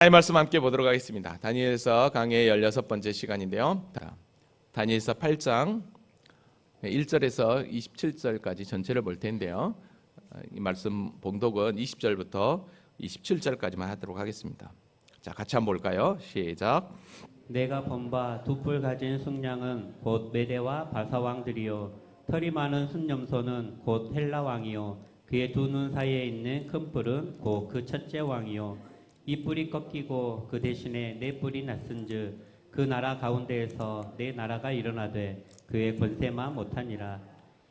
하나님의 말씀 함께 보도록 하겠습니다. 다니엘서 강의 16번째 시간인데요. 다니엘서 8장 1절에서 27절까지 전체를 볼 텐데요. 이 말씀 봉독은 20절부터 27절까지만 하도록 하겠습니다. 자, 같이 한번 볼까요? 시작. 내가 본 바 두 뿔 가진 숙량은 곧 메대와 바사 왕들이요, 털이 많은 순념소는 곧 헬라 왕이요, 그의 두 눈 사이에 있는 큰 뿔은 곧 그 첫째 왕이요, 이 뿔이 꺾이고 그 대신에 네 뿔이 났은즉 그 나라 가운데에서 네 나라가 일어나되 그의 권세만 못하니라.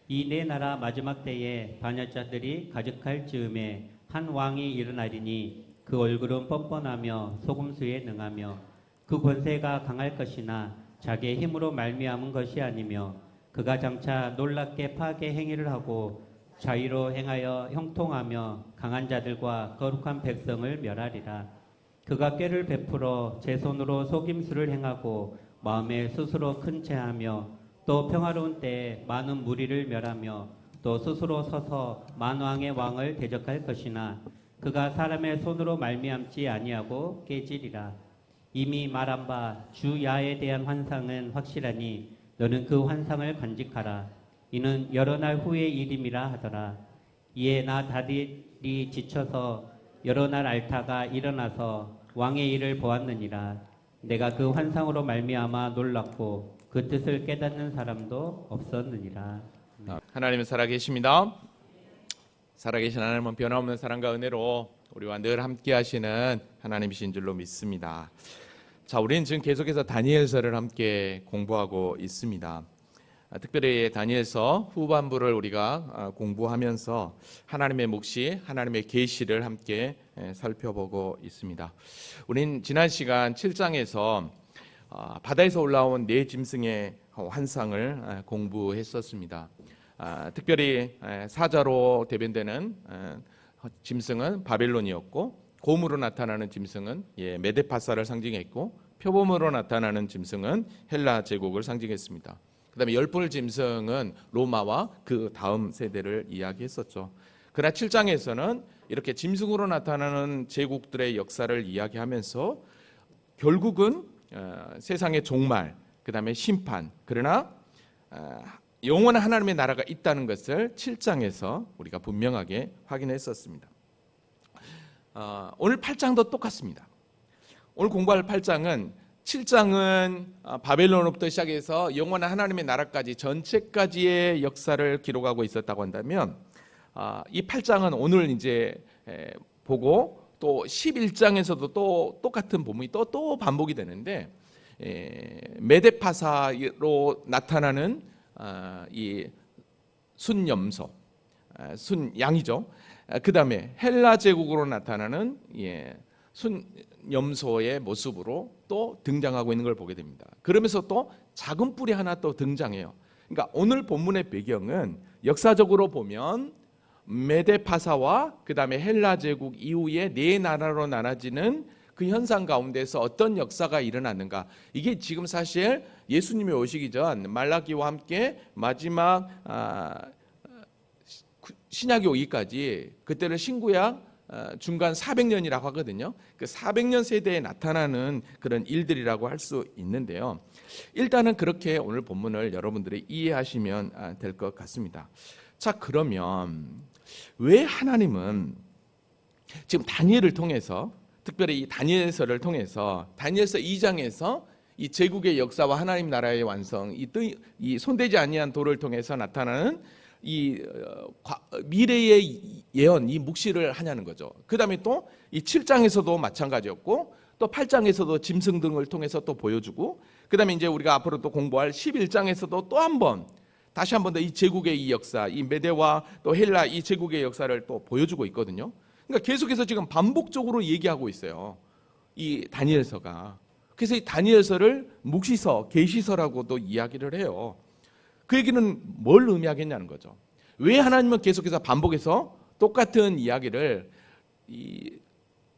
이 네 나라 마지막 때에 반역자들이 가득할 즈음에 한 왕이 일어나리니 그 얼굴은 뻔뻔하며 소금수에 능하며 그 권세가 강할 것이나 자기의 힘으로 말미암은 것이 아니며 그가 장차 놀랍게 파괴 행위를 하고 자의로 행하여 형통하며 강한 자들과 거룩한 백성을 멸하리라. 그가 꾀를 베풀어 제 손으로 속임수를 행하고 마음에 스스로 큰 체하며 또 평화로운 때에 많은 무리를 멸하며 또 스스로 서서 만왕의 왕을 대적할 것이나 그가 사람의 손으로 말미암지 아니하고 깨지리라. 이미 말한 바 주 야에 대한 환상은 확실하니 너는 그 환상을 간직하라. 이는 여러 날 후의 일임이라 하더라. 이에 나 다니엘이 지쳐서 여러 날 앓다가 일어나서 왕의 일을 보았느니라. 내가 그 환상으로 말미암아 놀랐고 그 뜻을 깨닫는 사람도 없었느니라. 하나님은 살아계십니다. 살아계신 하나님은 변함없는 사랑과 은혜로 우리와 늘 함께 하시는 하나님이신 줄로 믿습니다. 자, 우리는 지금 계속해서 다니엘서를 함께 공부하고 있습니다. 특별히 다니엘서 후반부를 우리가 공부하면서 하나님의 묵시, 하나님의 계시를 함께 살펴보고 있습니다. 우린 지난 시간 7장에서 바다에서 올라온 네 짐승의 환상을 공부했었습니다. 특별히 사자로 대변되는 짐승은 바벨론이었고, 곰으로 나타나는 짐승은 메데파사를 상징했고, 표범으로 나타나는 짐승은 헬라 제국을 상징했습니다. 그다음에 10뿔 짐승은 로마와 그 다음 세대를 이야기했었죠. 그러나 7장에서는 이렇게 짐승으로 나타나는 제국들의 역사를 이야기하면서 결국은 세상의 종말, 그다음에 심판, 그러나 영원한 하나님의 나라가 있다는 것을 7장에서 우리가 분명하게 확인했었습니다. 오늘 8장도 똑같습니다. 오늘 공부할 8장은 7장은 바벨론으로부터 시작해서 영원한 하나님의 나라까지 전체까지의 역사를 기록하고 있었다고 한다면, 이 8장은 오늘 이제 보고 또 11장에서도 또 똑같은 부분이 또 반복이 되는데, 메데파사로 나타나는 이 순염소, 순양이죠. 그 다음에 헬라 제국으로 나타나는 순염소의 모습으로 또 등장하고 있는 걸 보게 됩니다. 그러면서 또 작은 뿔이 하나 또 등장해요. 그러니까 오늘 본문의 배경은 역사적으로 보면 메데파사와 그 다음에 헬라 제국 이후에 네 나라로 나눠지는 그 현상 가운데서 어떤 역사가 일어났는가, 이게 지금 사실 예수님이 오시기 전 말라기와 함께 마지막 신약이 오기까지, 그때를 신구약 중간 400년이라고 하거든요. 그 400년 세대에 나타나는 그런 일들이라고 할 수 있는데요. 일단은 그렇게 오늘 본문을 여러분들이 이해하시면 될 것 같습니다. 자, 그러면 왜 하나님은 지금 다니엘을 통해서, 특별히 이 다니엘서를 통해서 다니엘서 2장에서 이 제국의 역사와 하나님 나라의 완성, 이 손대지 아니한 돌을 통해서 나타나는 이 미래의 예언, 이 묵시를 하냐는 거죠. 그 다음에 또 이 7장에서도 마찬가지였고, 또 8장에서도 짐승 등을 통해서 또 보여주고, 그 다음에 이제 우리가 앞으로 또 공부할 11장에서도 또 한 번, 다시 한 번 더 이 제국의 이 역사, 이 메데와 또 헬라 이 제국의 역사를 또 보여주고 있거든요. 그러니까 계속해서 지금 반복적으로 얘기하고 있어요, 이 다니엘서가. 그래서 이 다니엘서를 묵시서, 계시서라고도 이야기를 해요. 그 얘기는 뭘 의미하겠냐는 거죠. 왜 하나님은 계속해서 반복해서 똑같은 이야기를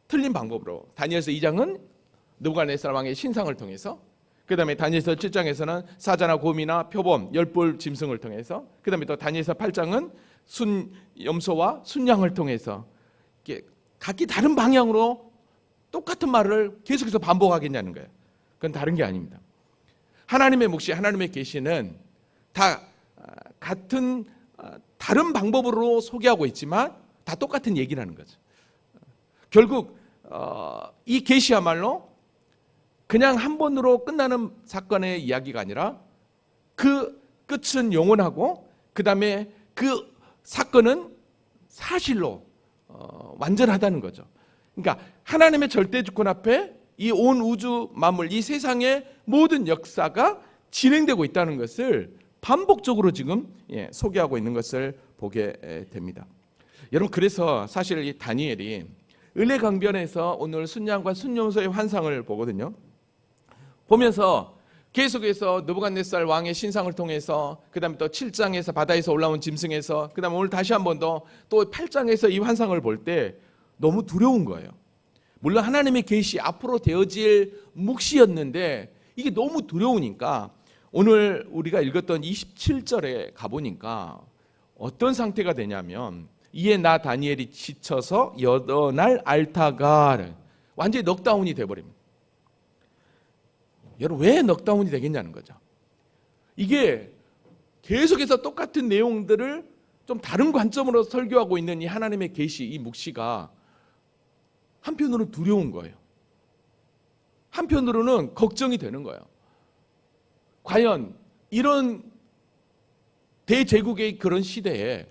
틀린 방법으로, 다니엘서 2장은 느부갓네살 왕의 신상을 통해서, 그 다음에 다니엘서 7장에서는 사자나 곰이나 표범 10뿔 짐승을 통해서, 그 다음에 또 다니엘서 8장은 순염소와 순양을 통해서, 각기 다른 방향으로 똑같은 말을 계속해서 반복하겠냐는 거예요. 그건 다른 게 아닙니다. 하나님의 묵시, 하나님의 계시는 다 같은 다른 방법으로 소개하고 있지만 다 똑같은 얘기라는 거죠. 결국 이 계시야말로 그냥 한 번으로 끝나는 사건의 이야기가 아니라 그 끝은 영원하고 그 다음에 그 사건은 사실로 완전하다는 거죠. 그러니까 하나님의 절대 주권 앞에 이 온 우주 만물, 이 세상의 모든 역사가 진행되고 있다는 것을 반복적으로 지금 소개하고 있는 것을 보게 됩니다. 여러분, 그래서 사실 이 다니엘이 은혜강변에서 오늘 순양과 순념소의 환상을 보거든요. 보면서 계속해서 느부갓네살 왕의 신상을 통해서 그 다음에 또 7장에서 바다에서 올라온 짐승에서 그 다음에 오늘 다시 한 번 더 또 8장에서 이 환상을 볼 때 너무 두려운 거예요. 물론 하나님의 계시 앞으로 되어질 묵시였는데 이게 너무 두려우니까 오늘 우리가 읽었던 27절에 가보니까 어떤 상태가 되냐면 이에 나 다니엘이 지쳐서 여덟날 앓다가 완전히 넉다운이 돼버립니다. 여러분, 왜 넉다운이 되겠냐는 거죠. 이게 계속해서 똑같은 내용들을 좀 다른 관점으로 설교하고 있는 이 하나님의 계시, 이 묵시가 한편으로는 두려운 거예요. 한편으로는 걱정이 되는 거예요. 과연 이런 대제국의 그런 시대에,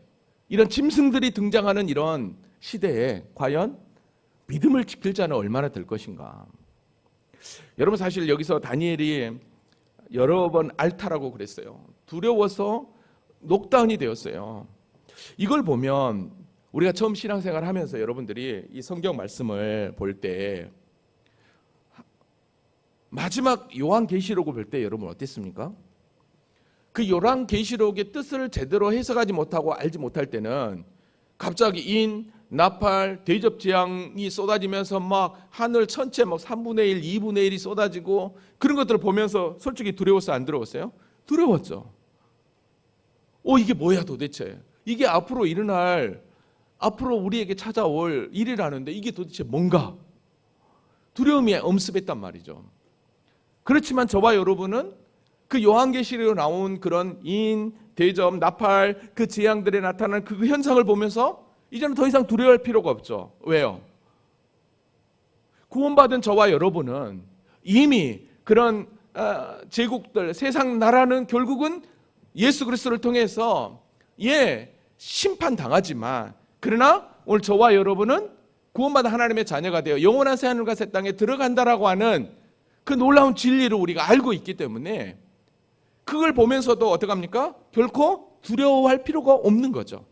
이런 짐승들이 등장하는 이런 시대에 과연 믿음을 지킬 자는 얼마나 될 것인가. 여러분, 사실 여기서 다니엘이 여러 번 앓다라고 그랬어요. 두려워서 녹다운이 되었어요. 이걸 보면 우리가 처음 신앙생활 하면서 여러분들이 이 성경 말씀을 볼 때 마지막 요한계시록을 볼 때 여러분 어땠습니까? 그 요한계시록의 뜻을 제대로 해석하지 못하고 알지 못할 때는 갑자기 인, 나팔, 대접 재앙이 쏟아지면서 막 하늘 전체 막 3분의 1, 2분의 1이 쏟아지고 그런 것들을 보면서 솔직히 두려웠어요? 안 두려웠어요? 두려웠죠. 이게 뭐야 도대체? 이게 앞으로 일어날, 앞으로 우리에게 찾아올 일이라는데 이게 도대체 뭔가? 두려움이 엄습했단 말이죠. 그렇지만 저와 여러분은 그 요한계시록에 나온 그런 인, 대접, 나팔, 그 재앙들에 나타나는 그 현상을 보면서 이제는 더 이상 두려워할 필요가 없죠. 왜요? 구원받은 저와 여러분은 이미 그런 제국들, 세상 나라는 결국은 예수 그리스도를 통해서 심판당하지만 그러나 오늘 저와 여러분은 구원받은 하나님의 자녀가 되어 영원한 새하늘과 새 땅에 들어간다라고 하는 그 놀라운 진리를 우리가 알고 있기 때문에 그걸 보면서도 어떡합니까? 결코 두려워할 필요가 없는 거죠.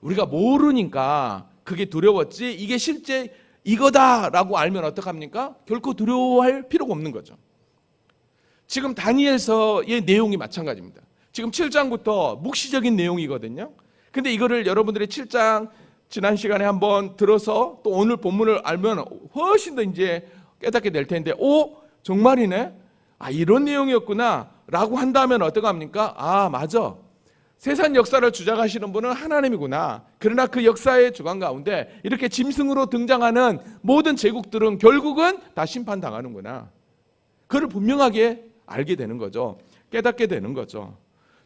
우리가 모르니까 그게 두려웠지 이게 실제 이거다라고 알면 어떡합니까? 결코 두려워할 필요가 없는 거죠. 지금 다니엘서의 내용이 마찬가지입니다. 지금 7장부터 묵시적인 내용이거든요. 근데 이거를 여러분들이 7장 지난 시간에 한번 들어서 또 오늘 본문을 알면 훨씬 더 이제 깨닫게 될 텐데 정말이네? 이런 내용이었구나 라고 한다면 어떡합니까? 맞아. 세상 역사를 주장하시는 분은 하나님이구나. 그러나 그 역사의 주관 가운데 이렇게 짐승으로 등장하는 모든 제국들은 결국은 다 심판당하는구나. 그걸 분명하게 알게 되는 거죠. 깨닫게 되는 거죠.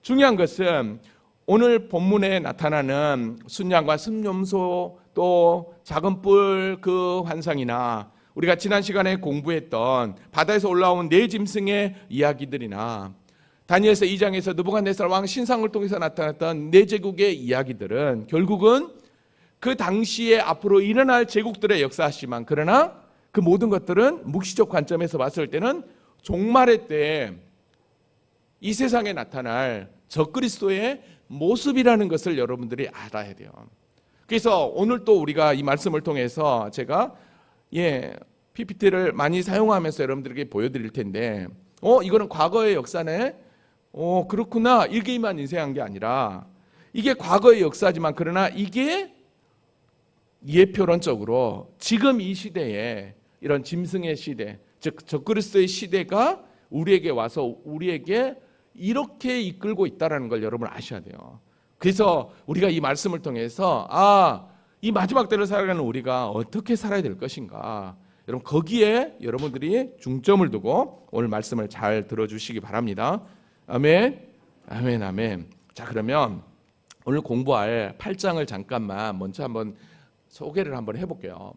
중요한 것은 오늘 본문에 나타나는 순양과 순념소 또 작은 뿔 그 환상이나 우리가 지난 시간에 공부했던 바다에서 올라온 네 짐승의 이야기들이나 다니엘서 2장에서 느부갓네살 왕 신상을 통해서 나타났던 네 제국의 이야기들은 결국은 그 당시에 앞으로 일어날 제국들의 역사시만 그러나 그 모든 것들은 묵시적 관점에서 봤을 때는 종말의 때에 이 세상에 나타날 적그리스도의 모습이라는 것을 여러분들이 알아야 돼요. 그래서 오늘 또 우리가 이 말씀을 통해서 제가 PPT를 많이 사용하면서 여러분들에게 보여드릴 텐데 이거는 과거의 역사네. 그렇구나. 이게만 인쇄한 게 아니라 이게 과거의 역사지만 그러나 이게 예표론적으로 지금 이 시대에 이런 짐승의 시대, 즉 적그리스도의 시대가 우리에게 와서 우리에게 이렇게 이끌고 있다는 걸 여러분 아셔야 돼요. 그래서 우리가 이 말씀을 통해서 이 마지막 때를 살아가는 우리가 어떻게 살아야 될 것인가 여러분 거기에 여러분들이 중점을 두고 오늘 말씀을 잘 들어주시기 바랍니다. 아멘, 아멘, 아멘. 자, 그러면 오늘 공부할 8장을 잠깐만 먼저 한번 소개를 한번 해볼게요.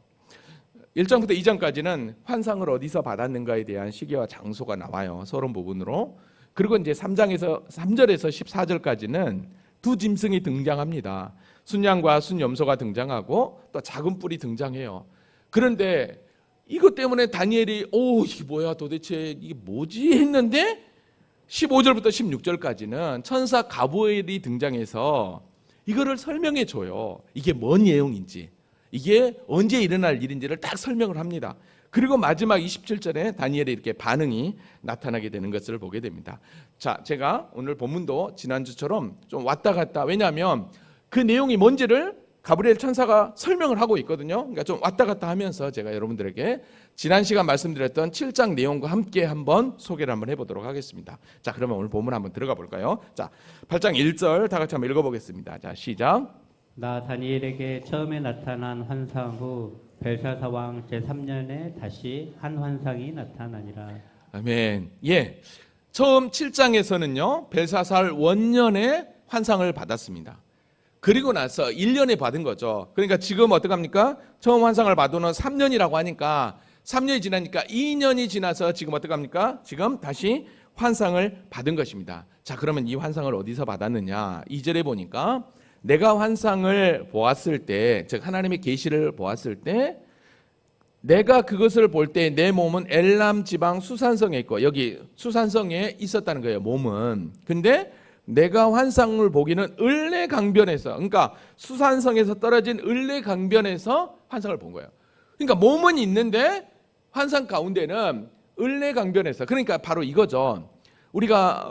1장부터 2장까지는 환상을 어디서 받았는가에 대한 시기와 장소가 나와요. 서론 부분으로. 그리고 이제 3절에서 14절까지는 두 짐승이 등장합니다. 순양과 순염소가 등장하고 또 작은 뿔이 등장해요. 그런데 이것 때문에 다니엘이 이게 뭐야 도대체 이게 뭐지 했는데 15절부터 16절까지는 천사 가브리엘이 등장해서 이거를 설명해 줘요. 이게 뭔 내용인지, 이게 언제 일어날 일인지를 딱 설명을 합니다. 그리고 마지막 27절에 다니엘의 이렇게 반응이 나타나게 되는 것을 보게 됩니다. 자, 제가 오늘 본문도 지난주처럼 좀 왔다 갔다, 왜냐하면 그 내용이 뭔지를 가브리엘 천사가 설명을 하고 있거든요. 그러니까 좀 왔다 갔다 하면서 제가 여러분들에게 지난 시간 말씀드렸던 7장 내용과 함께 한번 소개를 한번 해보도록 하겠습니다. 자, 그러면 오늘 본문 한번 들어가 볼까요? 자, 8장 1절 다 같이 한번 읽어보겠습니다. 자, 시작. 나 다니엘에게 처음에 나타난 환상 후 벨사사 왕 제3년에 다시 한 환상이 나타나니라. 아멘. 예, 처음 7장에서는요 벨사살 원년에 환상을 받았습니다. 그리고 나서 1년에 받은 거죠. 그러니까 지금 어떡합니까? 처음 환상을 받고는 3년이라고 하니까 3년이 지나니까 2년이 지나서 지금 어떡합니까? 지금 다시 환상을 받은 것입니다. 자, 그러면 이 환상을 어디서 받았느냐? 2절에 보니까 내가 환상을 보았을 때, 즉 하나님의 계시를 보았을 때 내가 그것을 볼 때 내 몸은 엘람 지방 수산성에 있고, 여기 수산성에 있었다는 거예요, 몸은. 근데 내가 환상을 보기는 을레 강변에서, 그러니까 수산성에서 떨어진 을레 강변에서 환상을 본 거예요. 그러니까 몸은 있는데 환상 가운데는 을레 강변에서, 그러니까 바로 이거죠. 우리가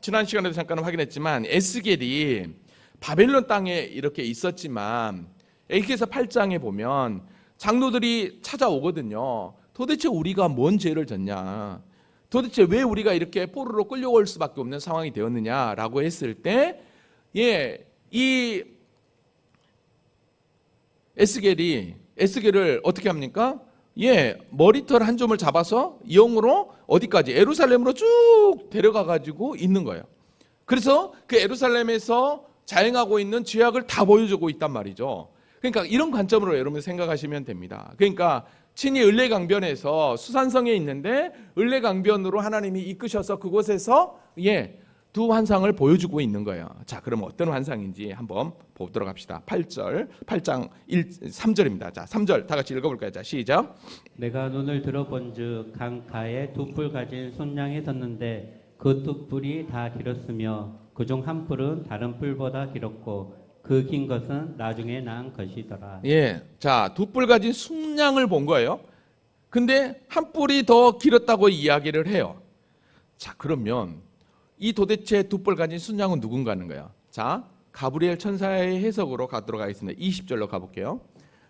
지난 시간에도 잠깐 확인했지만 에스겔이 바벨론 땅에 이렇게 있었지만 에스겔서 8장에 보면 장로들이 찾아오거든요. 도대체 우리가 뭔 죄를 졌냐, 도대체 왜 우리가 이렇게 포로로 끌려올 수밖에 없는 상황이 되었느냐라고 했을 때, 이 에스겔을 어떻게 합니까? 머리털 한 점을 잡아서 영으로 어디까지? 예루살렘으로 쭉 데려가 가지고 있는 거예요. 그래서 그 예루살렘에서 자행하고 있는 죄악을 다 보여주고 있단 말이죠. 그러니까 이런 관점으로 여러분 생각하시면 됩니다. 그러니까 친히 을레강변에서 수산성에 있는데 을레강변으로 하나님이 이끄셔서 그곳에서 두 환상을 보여주고 있는 거예요. 자, 그럼 어떤 환상인지 한번 보도록 합시다. 8장 3절입니다. 자, 3절 다 같이 읽어볼까요? 자, 시작. 내가 눈을 들어본즉 강가에 두 뿔 가진 순양이 섰는데 그 두 뿔이 다 길었으며 그중 한 뿔은 다른 뿔보다 길었고 그 긴 것은 나중에 난 것이더라. 자, 두 뿔 가진 순양을 본 거예요. 근데 한 뿔이 더 길었다고 이야기를 해요. 자, 그러면 이 도대체 두 뿔 가진 순양은 누군가 하는 거예요. 자, 가브리엘 천사의 해석으로 가도록 하겠습니다. 20절로 가볼게요.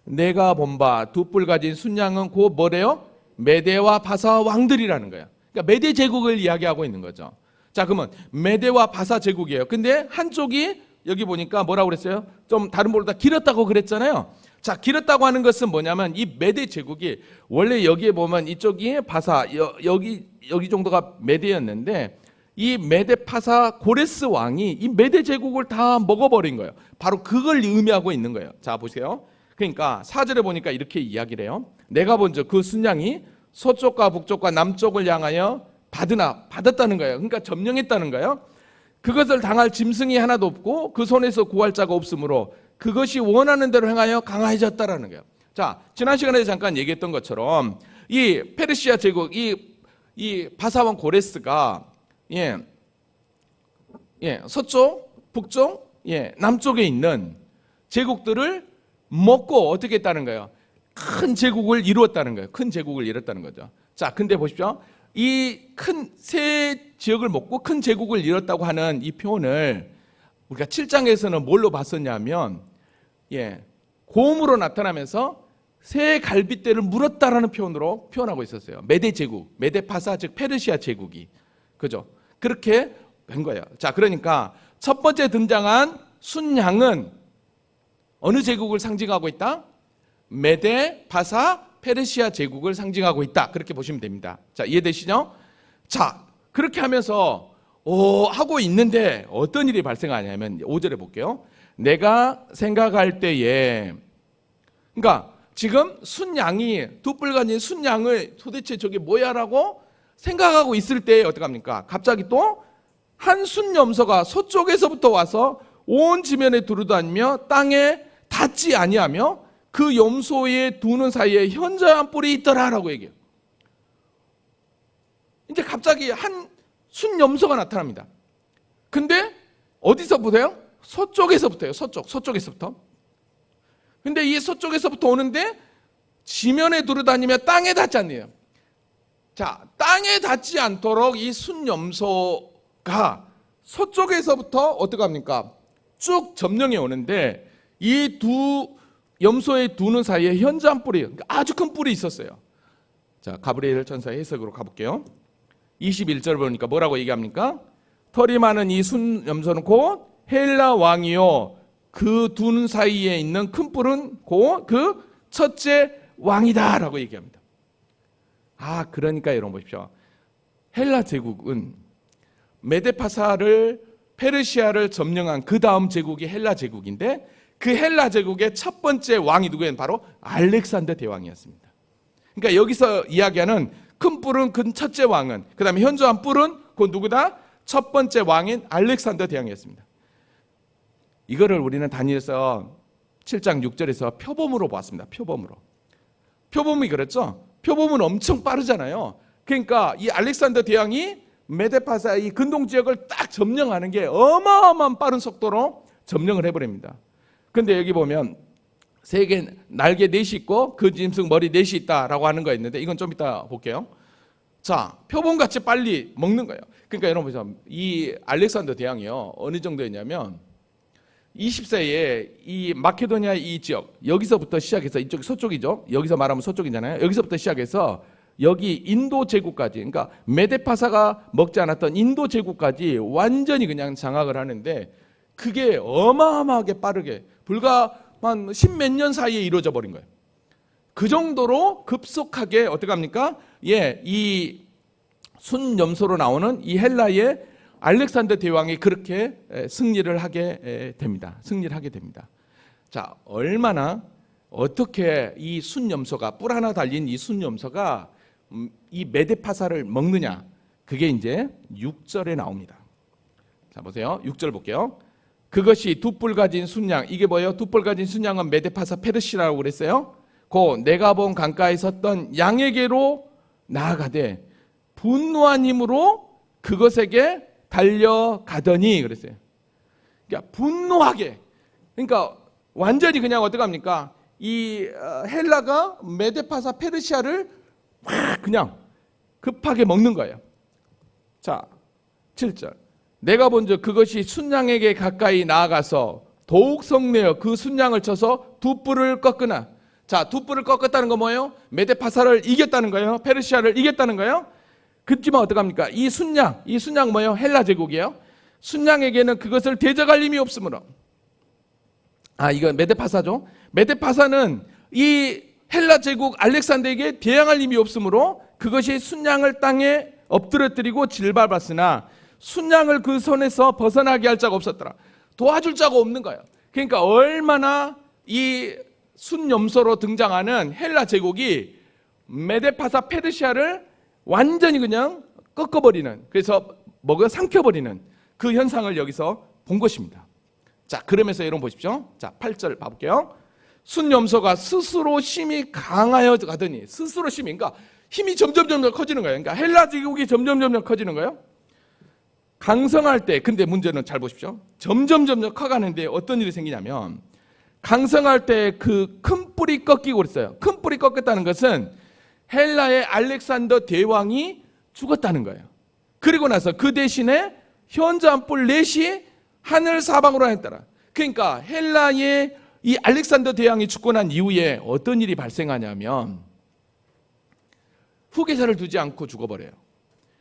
내가 본 바 두 뿔 가진 순양은 곧 뭐래요? 메대와 바사 왕들이라는 거예요. 그러니까 메대 제국을 이야기하고 있는 거죠. 자, 그러면 메대와 바사 제국이에요. 근데 한쪽이 여기 보니까 뭐라고 그랬어요? 좀 다른 보다 길었다고 그랬잖아요. 자, 길었다고 하는 것은 뭐냐면 이 메대 제국이 원래 여기에 보면 이쪽이 바사, 여기 정도가 메대였는데 이 메대 파사 고레스 왕이 이 메대 제국을 다 먹어버린 거예요. 바로 그걸 의미하고 있는 거예요. 자, 보세요. 그러니까 4절에 보니까 이렇게 이야기를 해요. 내가 본즉 그 순양이 서쪽과 북쪽과 남쪽을 향하여 받았다는 거예요. 그러니까 점령했다는 거예요. 그것을 당할 짐승이 하나도 없고 그 손에서 구할 자가 없으므로 그것이 원하는 대로 행하여 강화해졌다라는 거예요. 자, 지난 시간에 잠깐 얘기했던 것처럼 이 페르시아 제국, 이 바사왕 고레스가 서쪽, 북쪽, 남쪽에 있는 제국들을 먹고 어떻게 했다는 거예요? 큰 제국을 이루었다는 거예요. 큰 제국을 이뤘다는 거죠. 자, 근데 보십시오. 이 큰 세 지역을 먹고 큰 제국을 이뤘다고 하는 이 표현을 우리가 7장에서는 뭘로 봤었냐면 고음으로 나타나면서 새 갈빗대를 물었다라는 표현으로 표현하고 있었어요. 메대 제국, 메데파사 즉 페르시아 제국이, 그죠? 그렇게 된 거예요. 자, 그러니까 첫 번째 등장한 순양은 어느 제국을 상징하고 있다? 메데, 파사, 페르시아 제국을 상징하고 있다. 그렇게 보시면 됩니다. 자, 이해되시죠? 자, 그렇게 하면서 하고 있는데 어떤 일이 발생하냐면 5절에 볼게요. 내가 생각할 때에, 그러니까 지금 순양이, 두 뿔 가진 순양을 도대체 저게 뭐야라고 생각하고 있을 때 어떡합니까? 갑자기 또 한 순염소가 서쪽에서부터 와서 온 지면에 두루다니며 땅에 닿지 아니하며 그 염소의 두 눈 사이에 현저한 뿔이 있더라라고 얘기해요. 이제 갑자기 한 순염소가 나타납니다. 근데 어디서부터요? 서쪽에서부터요. 서쪽에서부터. 근데 이 서쪽에서부터 오는데 지면에 두루다니며 땅에 닿지 않네요. 자, 땅에 닿지 않도록 이 순염소가 서쪽에서부터 어떻게 합니까? 쭉 점령해 오는데 이 두 염소의 두 눈 사이에 현저한 뿔이, 그러니까 아주 큰 뿔이 있었어요. 자, 가브리엘 천사의 해석으로 가볼게요. 21절 보니까 뭐라고 얘기합니까? 털이 많은 이 순염소는 곧 헬라 왕이요 그 두 눈 사이에 있는 큰 뿔은 곧 그 첫째 왕이다라고 얘기합니다. 그러니까 여러분 보십시오. 헬라 제국은 메데파사를, 페르시아를 점령한 그 다음 제국이 헬라 제국인데 그 헬라 제국의 첫 번째 왕이 누구예요? 바로 알렉산더 대왕이었습니다. 그러니까 여기서 이야기하는 큰 뿔은 그 첫째 왕은, 그 다음에 현저한 뿔은 그 누구다? 첫 번째 왕인 알렉산더 대왕이었습니다. 이거를 우리는 다니엘서 7장 6절에서 표범으로 보았습니다. 표범이 그랬죠? 표범은 엄청 빠르잖아요. 그러니까 이 알렉산더 대왕이 메데파사 이 근동 지역을 딱 점령하는 게 어마어마한 빠른 속도로 점령을 해버립니다. 근데 여기 보면 날개 넷이 있고 그 짐승 머리 넷이 있다라고 하는 거 있는데 이건 좀 이따 볼게요. 자, 표범같이 빨리 먹는 거예요. 그러니까 여러분 보세요. 이 알렉산더 대왕이요 어느 정도였냐면 20세에 이 마케도니아 이 지역, 여기서부터 시작해서 이쪽 서쪽이죠. 여기서 말하면 서쪽이잖아요. 여기서부터 시작해서 여기 인도 제국까지, 그러니까 메데파사가 먹지 않았던 인도 제국까지 완전히 그냥 장악을 하는데 그게 어마어마하게 빠르게 불과 한 십몇 년 사이에 이루어져 버린 거예요. 그 정도로 급속하게 어떻게 합니까? 이 순염소로 나오는 이 헬라의 알렉산더 대왕이 그렇게 승리를 하게 됩니다. 자, 얼마나 어떻게 이 순염소가, 뿔 하나 달린 이 순염소가 이 메데파사를 먹느냐, 그게 이제 6절에 나옵니다. 자, 보세요. 6절 볼게요. 그것이 두 뿔 가진 순양, 이게 뭐예요? 두 뿔 가진 순양은 메데파사 페르시라고 그랬어요. 내가 본 강가에 섰던 양에게로 나아가되 분노한 힘으로 그것에게 달려가더니 그랬어요. 그러니까 분노하게, 그러니까 완전히 그냥 어떡합니까? 이 헬라가 메데파사 페르시아를 막 그냥 급하게 먹는 거예요. 자, 7절. 내가 본즉 그것이 순양에게 가까이 나아가서 더욱 성내어 그 순양을 쳐서 두 뿔을 꺾으나. 자, 두 뿔을 꺾었다는 거 뭐예요? 메데파사를 이겼다는 거예요. 페르시아를 이겼다는 거예요. 그렇지만 어떡합니까? 이 순양 뭐예요? 헬라 제국이에요. 순양에게는 그것을 대적할 힘이 없으므로. 이거 메데파사죠. 메데파사는 이 헬라 제국 알렉산더에게 대항할 힘이 없으므로 그것이 순양을 땅에 엎드러뜨리고 질밟았으나 순양을 그 손에서 벗어나게 할 자가 없었더라. 도와줄 자가 없는 거예요. 그러니까 얼마나 이 순염소로 등장하는 헬라 제국이 메데파사 페르시아를 완전히 그냥 꺾어버리는, 그래서 삼켜버리는 그 현상을 여기서 본 것입니다. 자, 그러면서 여러분 보십시오. 자, 8절 봐볼게요. 순염소가 스스로 힘이 강하여 가더니, 스스로 힘이, 그러니까 힘이 점점 커지는 거예요. 그러니까 헬라 제국이 점점 커지는 거예요. 강성할 때, 근데 문제는 잘 보십시오. 점점 커가는데 어떤 일이 생기냐면, 강성할 때 그 큰 뿔이 꺾이고 그랬어요. 큰 뿔이 꺾였다는 것은 헬라의 알렉산더 대왕이 죽었다는 거예요. 그리고 나서 그 대신에 현저한 뿔 넷이 하늘 사방으로 했더라. 그러니까 헬라의 이 알렉산더 대왕이 죽고 난 이후에 어떤 일이 발생하냐면 후계자를 두지 않고 죽어버려요.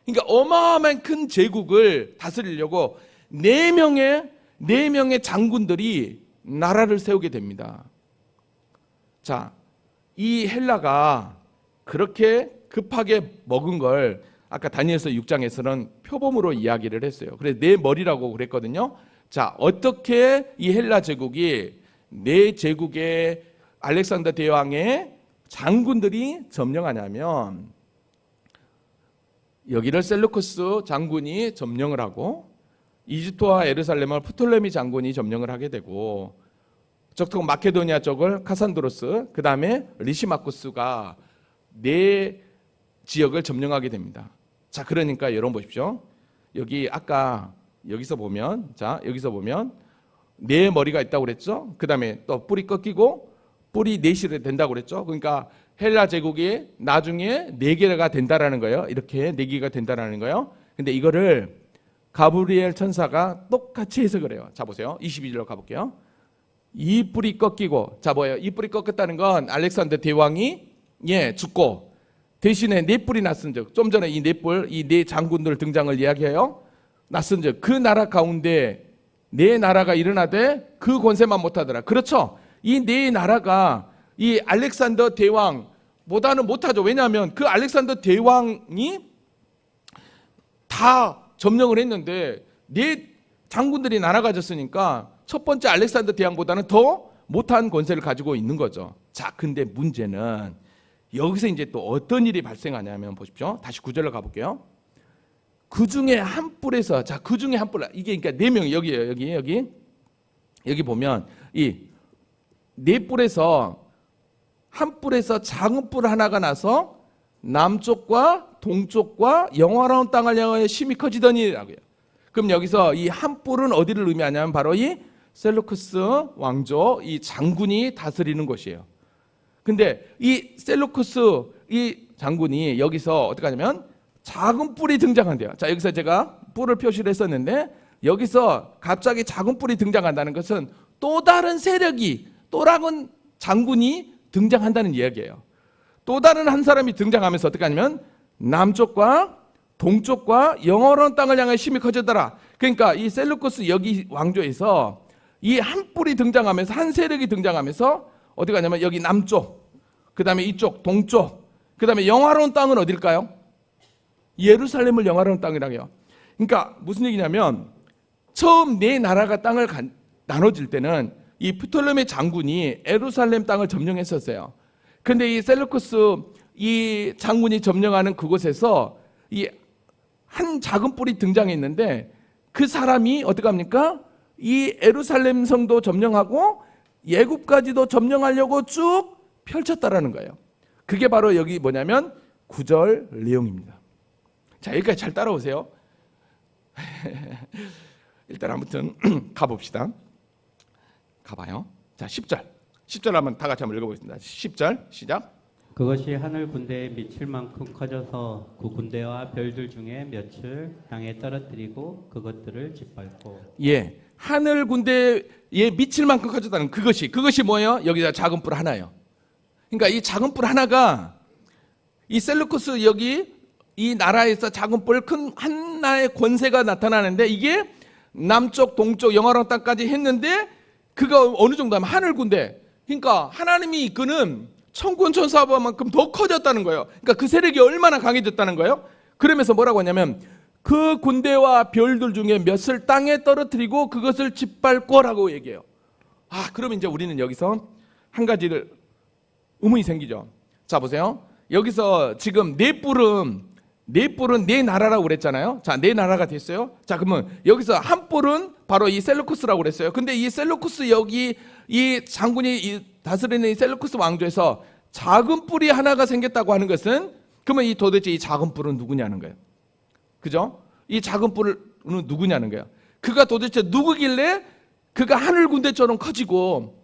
그러니까 어마어마한 큰 제국을 다스리려고 네 명의 장군들이 나라를 세우게 됩니다. 자, 이 헬라가 그렇게 급하게 먹은 걸 아까 다니엘서 6장에서는 표범으로 이야기를 했어요. 그래서 내 머리라고 그랬거든요. 자, 어떻게 이 헬라 제국이 내 제국의 알렉산더 대왕의 장군들이 점령하냐면 여기를 셀루쿠스 장군이 점령을 하고 이집트와 예루살렘을 프톨레미 장군이 점령을 하게 되고 저쪽 마케도니아 쪽을 카산드로스, 그 다음에 리시마쿠스가 네 지역을 점령하게 됩니다. 자, 그러니까 여러분 보십시오. 여기 아까 여기서 보면, 자, 여기서 보면 네 머리가 있다고 그랬죠. 그 다음에 또 뿔이 꺾이고 뿔이 넷이 된다고 그랬죠. 그러니까 헬라 제국이 나중에 네 개가 된다라는 거예요. 이렇게 네 개가 된다라는 거예요. 근데 이거를 가브리엘 천사가 똑같이 해석을 해요. 자, 보세요. 22절로 가볼게요. 이 뿔이 꺾이고, 자, 뭐예요? 이 뿔이 꺾였다는 건 알렉산더 대왕이 죽고 대신에 네 뿔이 났은즉, 좀 전에 이 네 뿔, 이 네 장군들 등장을 이야기해요. 났은즉 그 나라 가운데 네 나라가 일어나되 그 권세만 못하더라. 그렇죠? 이 네 나라가 이 알렉산더 대왕보다는 못하죠. 왜냐하면 그 알렉산더 대왕이 다 점령을 했는데 네 장군들이 나라 가졌으니까 첫 번째 알렉산더 대왕보다는 더 못한 권세를 가지고 있는 거죠. 자, 근데 문제는 여기서 이제 또 어떤 일이 발생하냐면 보십시오. 다시 9절로 가볼게요. 그 중에 한 뿔에서, 자, 그 중에 한 뿔, 이게 그러니까 네 명이 여기에요. 여기 보면 이 네 뿔에서 한 뿔에서 작은 뿔 하나가 나서 남쪽과 동쪽과 영화로운 땅을 향하여 심히 커지더니라고요. 그럼 여기서 이 한 뿔은 어디를 의미하냐면 바로 이 셀루쿠스 왕조, 이 장군이 다스리는 곳이에요. 근데 이 셀루쿠스 이 장군이 여기서 어떻게 하냐면 작은 뿔이 등장한대요. 자, 여기서 제가 뿔을 표시를 했었는데 여기서 갑자기 작은 뿔이 등장한다는 것은 또 다른 세력이, 또 다른 장군이 등장한다는 이야기예요. 또 다른 한 사람이 등장하면서 어떻게 하냐면 남쪽과 동쪽과 영원한 땅을 향해 힘이 커졌더라. 그러니까 이 셀루쿠스 여기 왕조에서 이 한 뿔이 등장하면서, 한 세력이 등장하면서 어디 가냐면 여기 남쪽, 그 다음에 이쪽 동쪽, 그 다음에 영화로운 땅은 어딜까요? 예루살렘을 영화로운 땅이라고 해요. 그러니까 무슨 얘기냐면 처음 네 나라가 땅을 나눠질 때는 이 프톨레미 장군이 예루살렘 땅을 점령했었어요. 그런데 이 셀루쿠스 이 장군이 점령하는 그곳에서 이 한 작은 뿔이 등장했는데 그 사람이 어떻게 합니까? 이 예루살렘 성도 점령하고 예굽까지도 점령하려고 쭉 펼쳤다라는 거예요. 그게 바로 여기 뭐냐면 9절 내용입니다. 자, 여기까지 잘 따라오세요. 일단 아무튼 가봅시다. 가봐요. 자, 10절 한번 다 같이 한번 읽어보겠습니다. 10절 시작. 그것이 하늘 군대에 미칠 만큼 커져서 그 군대와 별들 중에 몇을 땅에 떨어뜨리고 그것들을 짓밟고. 예, 하늘 군대에 미칠 만큼 커졌다는 그것이 뭐예요? 여기다 작은 뿔 하나예요. 그러니까 이 작은 뿔 하나가 이 셀루쿠스 여기 이 나라에서 작은 뿔 큰 하나의 권세가 나타나는데 이게 남쪽 동쪽 영화로운 땅까지 했는데 그거 어느 정도 하면 하늘 군대, 그러니까 하나님이 이끄는 천군 천사만큼 더 커졌다는 거예요. 그러니까 그 세력이 얼마나 강해졌다는 거예요. 그러면서 뭐라고 하냐면 그 군대와 별들 중에 몇을 땅에 떨어뜨리고 그것을 짓밟고라고 얘기해요. 아, 그럼 이제 우리는 여기서 한 가지를 의문이 생기죠. 자, 보세요. 여기서 지금 네 뿔은 네 나라라고 그랬잖아요. 자, 네 나라가 됐어요. 자, 그러면 여기서 한 뿔은 바로 이 셀루쿠스라고 그랬어요. 근데 이 셀루쿠스 여기 이 장군이 다스리는 이 셀루쿠스 왕조에서 작은 뿔이 하나가 생겼다고 하는 것은 그러면 이 도대체 이 작은 뿔은 누구냐는 거예요. 그죠? 이 작은 뿔은 누구냐는 거예요. 그가 도대체 누구길래 그가 하늘 군대처럼 커지고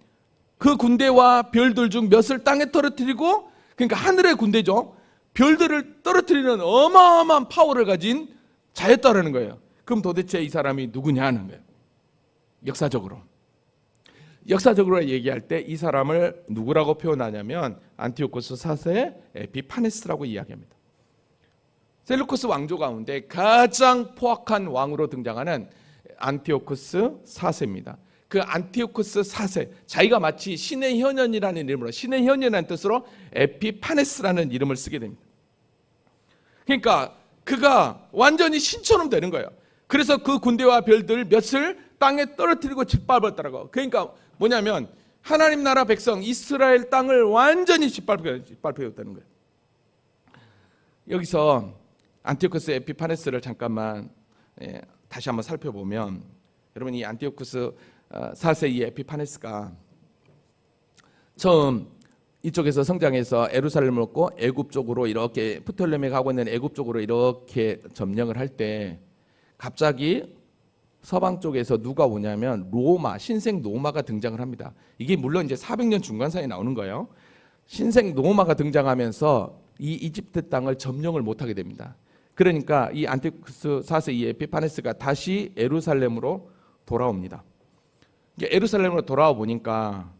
그 군대와 별들 중 몇을 땅에 떨어뜨리고, 그러니까 하늘의 군대죠. 별들을 떨어뜨리는 어마어마한 파워를 가진 자였다라는 거예요. 그럼 도대체 이 사람이 누구냐는 거예요. 역사적으로 얘기할 때 이 사람을 누구라고 표현하냐면 안티오코스 4세 에피파네스라고 이야기합니다. 셀루쿠스 왕조 가운데 가장 포악한 왕으로 등장하는 안티오코스 4세입니다. 그 안티오쿠스 4세, 자기가 마치 신의 현현이라는 이름으로, 신의 현현이라는 뜻으로 에피파네스라는 이름을 쓰게 됩니다. 그러니까 그가 완전히 신처럼 되는 거예요. 그래서 그 군대와 별들 몇을 땅에 떨어뜨리고 짓밟았더라고. 그러니까 뭐냐면 하나님 나라 백성 이스라엘 땅을 완전히 짓밟혔다는 거예요. 여기서 안티오쿠스 에피파네스를 잠깐만 다시 한번 살펴보면, 여러분 이 안티오쿠스 4세 이 에피파네스가 처음 이쪽에서 성장해서 예루살렘을 얻고 애굽 쪽으로 이렇게 프톨레미가 가고 있는 애굽 쪽으로 이렇게 점령을 할 때 갑자기 서방 쪽에서 누가 오냐면 로마, 신생 로마가 등장을 합니다. 이게 물론 이제 400년 중간 사이에 나오는 거예요. 신생 로마가 등장하면서 이 이집트 땅을 점령을 못하게 됩니다. 그러니까 이 안티오쿠스 4세 이 에피파네스가 다시 예루살렘으로 돌아옵니다. 예루살렘으로 돌아와 보니까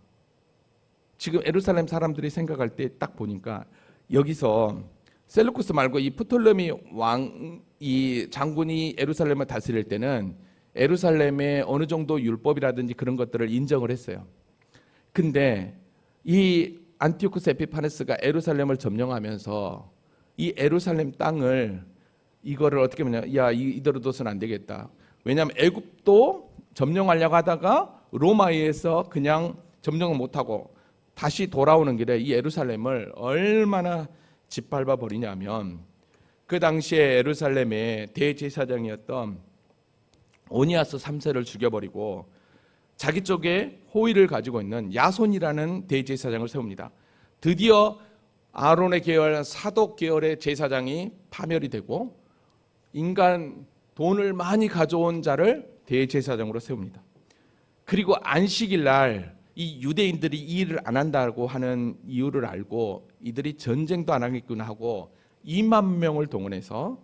지금 예루살렘 사람들이 생각할 때 딱 보니까 여기서 셀루쿠스 말고 이 프톨레미 왕, 이 장군이 예루살렘을 다스릴 때는 예루살렘의 어느 정도 율법이라든지 그런 것들을 인정을 했어요. 근데 이 안티오쿠스 에피파네스가 예루살렘을 점령하면서 이 예루살렘 땅을 이거를 어떻게 보냐, 야 이대로 둬서는 안 되겠다. 왜냐하면 애굽도 점령하려고 하다가 로마에 의해서 그냥 점령을 못하고 다시 돌아오는 길에 이 예루살렘을 얼마나 짓밟아 버리냐면, 그 당시에 예루살렘의 대제사장이었던 오니아스 3세를 죽여버리고 자기 쪽에 호의를 가지고 있는 야손이라는 대제사장을 세웁니다. 드디어 아론의 계열, 사독 계열의 제사장이 파멸이 되고 인간 돈을 많이 가져온 자를 대제사장으로 세웁니다. 그리고 안식일 날 이 유대인들이 이 일을 안 한다고 하는 이유를 알고 이들이 전쟁도 안 하겠구나 하고 2만 명을 동원해서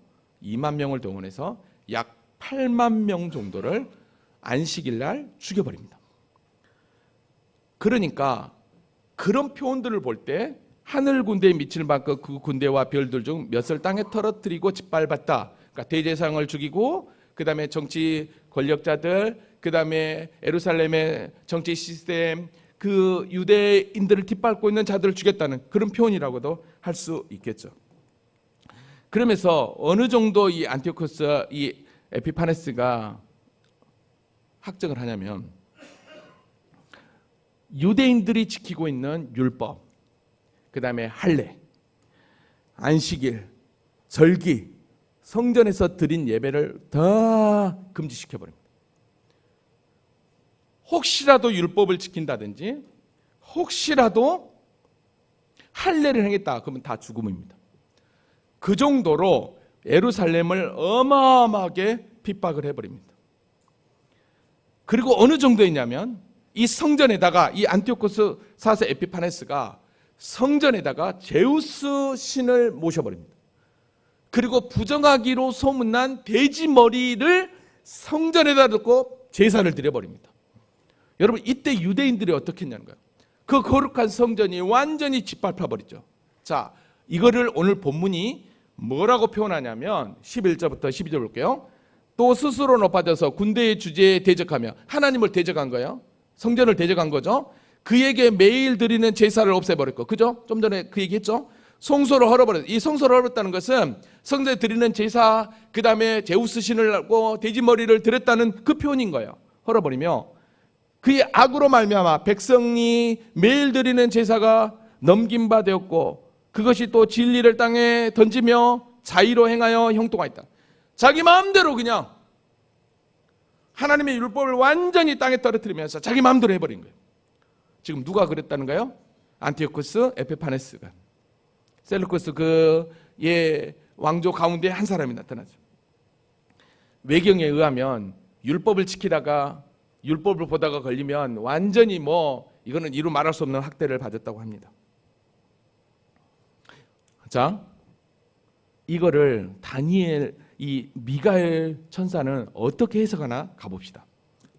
약 8만 명 정도를 안식일 날 죽여버립니다. 그러니까 그런 표현들을 볼 때 하늘 군대에 미칠 만큼 그 군대와 별들 중 몇을 땅에 떨어뜨리고 짓밟았다. 그러니까 대제사장을 죽이고 그 다음에 정치 권력자들, 그 다음에 예루살렘의 정치 시스템, 그 유대인들을 뒷밟고 있는 자들을 죽였다는 그런 표현이라고도 할 수 있겠죠. 그러면서 어느 정도 이 안티오쿠스 이 에피파네스가 학정을 하냐면, 유대인들이 지키고 있는 율법, 그 다음에 할례, 안식일, 절기, 성전에서 드린 예배를 다 금지시켜버립니다. 혹시라도 율법을 지킨다든지 혹시라도 할례를 행했다 그러면 다 죽음입니다. 그 정도로 예루살렘을 어마어마하게 핍박을 해버립니다. 그리고 어느 정도였냐면 이 성전에다가 이 안티오쿠스 4세 에피파네스가 성전에다가 제우스 신을 모셔버립니다. 그리고 부정하기로 소문난 돼지 머리를 성전에다 놓고 제사를 드려버립니다. 여러분 이때 유대인들이 어떻게 했냐는 거예요. 그 거룩한 성전이 완전히 짓밟혀버리죠. 자, 이거를 오늘 본문이 뭐라고 표현하냐면 11절부터 12절 볼게요. 또 스스로 높아져서 군대의 주제에 대적하며, 하나님을 대적한 거예요. 성전을 대적한 거죠. 그에게 매일 드리는 제사를 없애버렸고, 그죠? 좀 전에 그 얘기했죠. 성소를 헐어버렸어요. 이 성소를 헐었다는 것은 성전에 드리는 제사, 그 다음에 제우스 신을 하고 돼지 머리를 드렸다는 그 표현인 거예요. 헐어버리며 그의 악으로 말미암아 백성이 매일 드리는 제사가 넘긴 바 되었고, 그것이 또 진리를 땅에 던지며 자의로 행하여 형통하였다. 자기 마음대로 그냥 하나님의 율법을 완전히 땅에 떨어뜨리면서 자기 마음대로 해버린 거예요. 지금 누가 그랬다는가요? 안티오쿠스 에피파네스가, 셀루쿠스 그 왕조 가운데 한 사람이 나타나죠. 외경에 의하면 율법을 지키다가 율법을 보다가 걸리면 완전히 이거는 이루 말할 수 없는 학대를 받았다고 합니다. 자, 이거를 다니엘, 이 미가엘 천사는 어떻게 해석하나 가봅시다.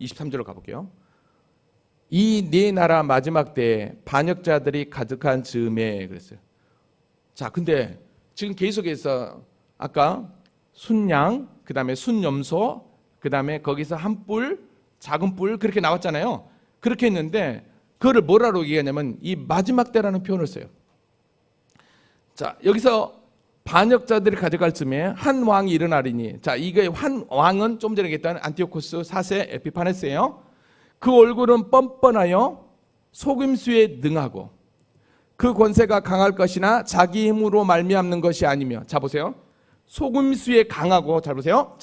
23절로 가볼게요. 이 네 나라 마지막 때에 반역자들이 가득한 즈음에 그랬어요. 자, 근데 지금 계속해서 아까 순양, 그 다음에 순염소, 그 다음에 거기서 한 뿔 작은 뿔 그렇게 나왔잖아요. 그렇게 했는데 그거를 뭐라고 얘기하냐면 이 마지막 때라는 표현을 써요. 자, 여기서 반역자들이 가져갈 즈음에 한 왕이 일어나리니, 자, 이게 한 왕은 좀 전에 얘기했던 안티오코스 4세 에피파네스예요. 그 얼굴은 뻔뻔하여 속임수에 능하고 그 권세가 강할 것이나 자기 힘으로 말미암는 것이 아니며, 자 보세요. 속임수에 강하고, 잘 보세요.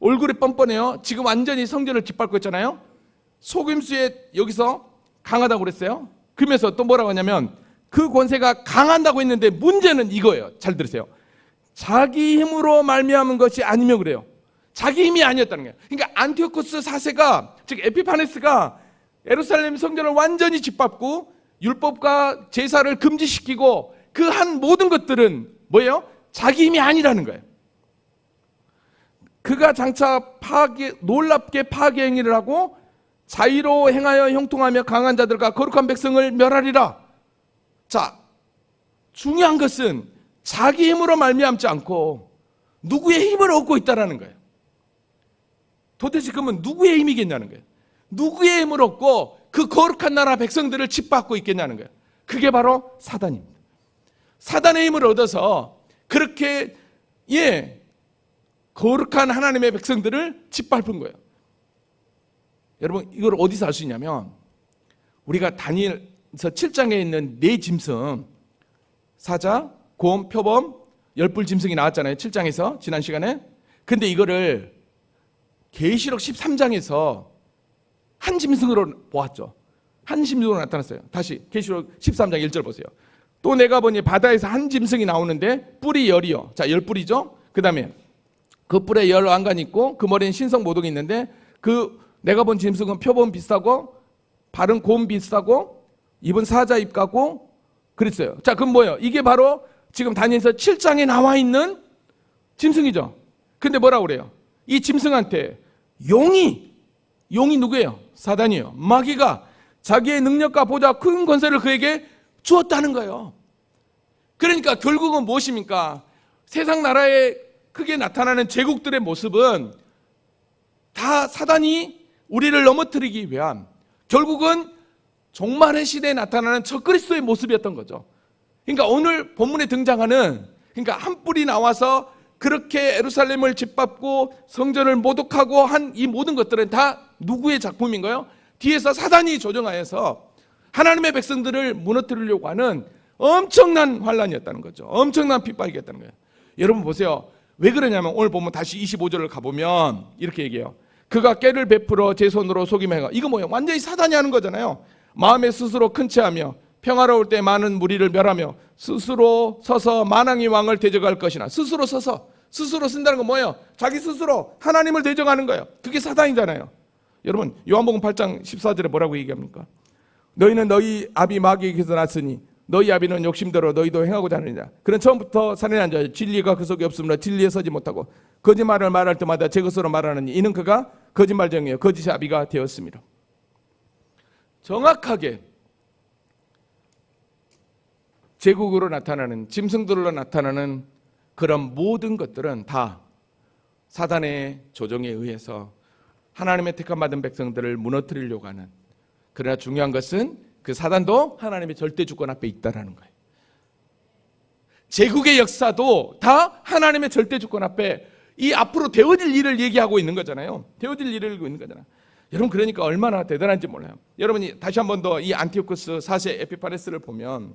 얼굴이 뻔뻔해요. 지금 완전히 성전을 짓밟고 있잖아요. 속임수에 여기서 강하다고 그랬어요. 그러면서 또 뭐라고 하냐면 그 권세가 강한다고 했는데 문제는 이거예요. 잘 들으세요. 자기 힘으로 말미암은 것이 아니며 그래요. 자기 힘이 아니었다는 거예요. 그러니까 안티오코스 4세가, 즉 에피파네스가 예루살렘 성전을 완전히 짓밟고 율법과 제사를 금지시키고 그 한 모든 것들은 뭐예요? 자기 힘이 아니라는 거예요. 그가 장차 놀랍게 파괴 행위를 하고 자의로 행하여 형통하며 강한 자들과 거룩한 백성을 멸하리라. 자, 중요한 것은 자기 힘으로 말미암지 않고 누구의 힘을 얻고 있다는 거예요. 도대체 그러면 누구의 힘이겠냐는 거예요. 누구의 힘을 얻고 그 거룩한 나라 백성들을 짓밟고 있겠냐는 거예요. 그게 바로 사단입니다. 사단의 힘을 얻어서 그렇게 거룩한 하나님의 백성들을 짓밟은 거예요. 여러분, 이걸 어디서 알 수 있냐면 우리가 다니엘서 7장에 있는 네 짐승, 사자, 곰, 표범, 열불 짐승이 나왔잖아요. 7장에서 지난 시간에. 근데 이거를 계시록 13장에서 한 짐승으로 보았죠. 한 짐승으로 나타났어요. 다시 계시록 13장 1절 보세요. 또 내가 보니 바다에서 한 짐승이 나오는데 뿔이 열이요. 자, 열뿔이죠. 그 다음에 그 뿔에 열 왕관이 있고 그 머리엔 신성 모독이 있는데 그 내가 본 짐승은 표범 비슷하고 발은 곰 비슷하고 입은 사자 입 같고 그랬어요. 자, 그럼 뭐예요? 이게 바로 지금 다니엘서 7장에 나와 있는 짐승이죠. 근데 뭐라고 그래요? 이 짐승한테 용이 누구예요? 사단이에요. 마귀가 자기의 능력과 보다 큰 권세를 그에게 주었다는 거예요. 그러니까 결국은 무엇입니까? 세상 나라에 크게 나타나는 제국들의 모습은 다 사단이 우리를 넘어뜨리기 위한, 결국은 종말의 시대에 나타나는 적그리스도의 모습이었던 거죠. 그러니까 오늘 본문에 등장하는, 그러니까 한 뿔이 나와서 그렇게 예루살렘을 짓밟고 성전을 모독하고 한 이 모든 것들은 다 누구의 작품인가요? 뒤에서 사단이 조종하여서 하나님의 백성들을 무너뜨리려고 하는 엄청난 환란이었다는 거죠. 엄청난 핍박이었다는 거예요. 여러분 보세요. 왜 그러냐면 오늘 보면 다시 25절을 가보면 이렇게 얘기해요. 그가 깨를 베풀어 제 손으로 속임을 행하. 이거 뭐예요? 완전히 사단이 하는 거잖아요. 마음에 스스로 큰 채하며 평화로울 때 많은 무리를 멸하며 스스로 서서 만왕의 왕을 대적할 것이나. 스스로 서서, 스스로 쓴다는 건 뭐예요? 자기 스스로 하나님을 대적하는 거예요. 그게 사단이잖아요. 여러분 요한복음 8장 14절에 뭐라고 얘기합니까? 너희는 너희 아비 마귀에게서 났으니 너희 아비는 욕심대로 너희도 행하고자 하느니라. 그는 처음부터 살인한 자여 진리가 그 속에 없으므로 진리에 서지 못하고 거짓말을 말할 때마다 제 것으로 말하느니 이는 그가 거짓말쟁이요 거짓의 아비가 되었습니다. 정확하게 제국으로 나타나는, 짐승들로 나타나는 그런 모든 것들은 다 사단의 조종에 의해서 하나님의 택함받은 백성들을 무너뜨리려고 하는, 그러나 중요한 것은 그 사단도 하나님의 절대 주권 앞에 있다라는 거예요. 제국의 역사도 다 하나님의 절대 주권 앞에 이 앞으로 되어질 일을 얘기하고 있는 거잖아요. 되어질 일을 얘기하고 있는 거잖아요. 여러분 그러니까 얼마나 대단한지 몰라요. 여러분이 다시 한 번 더 이 안티오코스 4세 에피파네스를 보면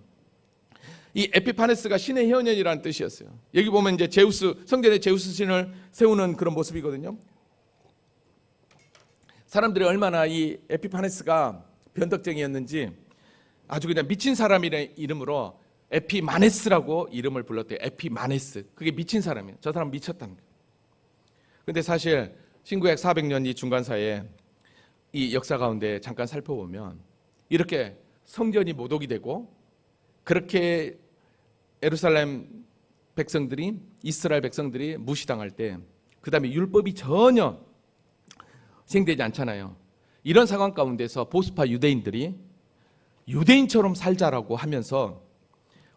이 에피파네스가 신의 현현이라는 뜻이었어요. 여기 보면 이제 제우스, 성전에 제우스 신을 세우는 그런 모습이거든요. 사람들이 얼마나 이 에피파네스가 변덕쟁이였는지 아주 그냥 미친 사람이라는 이름으로 에피마네스라고 이름을 불렀대요. 에피마네스. 그게 미친 사람이에요. 저 사람 미쳤다는 거예요. 근데 사실 신구약 400년 이 중간사에 이 역사 가운데 잠깐 살펴보면 이렇게 성전이 모독이 되고 그렇게 예루살렘 백성들이, 이스라엘 백성들이 무시당할 때, 그 다음에 율법이 전혀 시행되지 않잖아요. 이런 상황 가운데서 보수파 유대인들이 유대인처럼 살자라고 하면서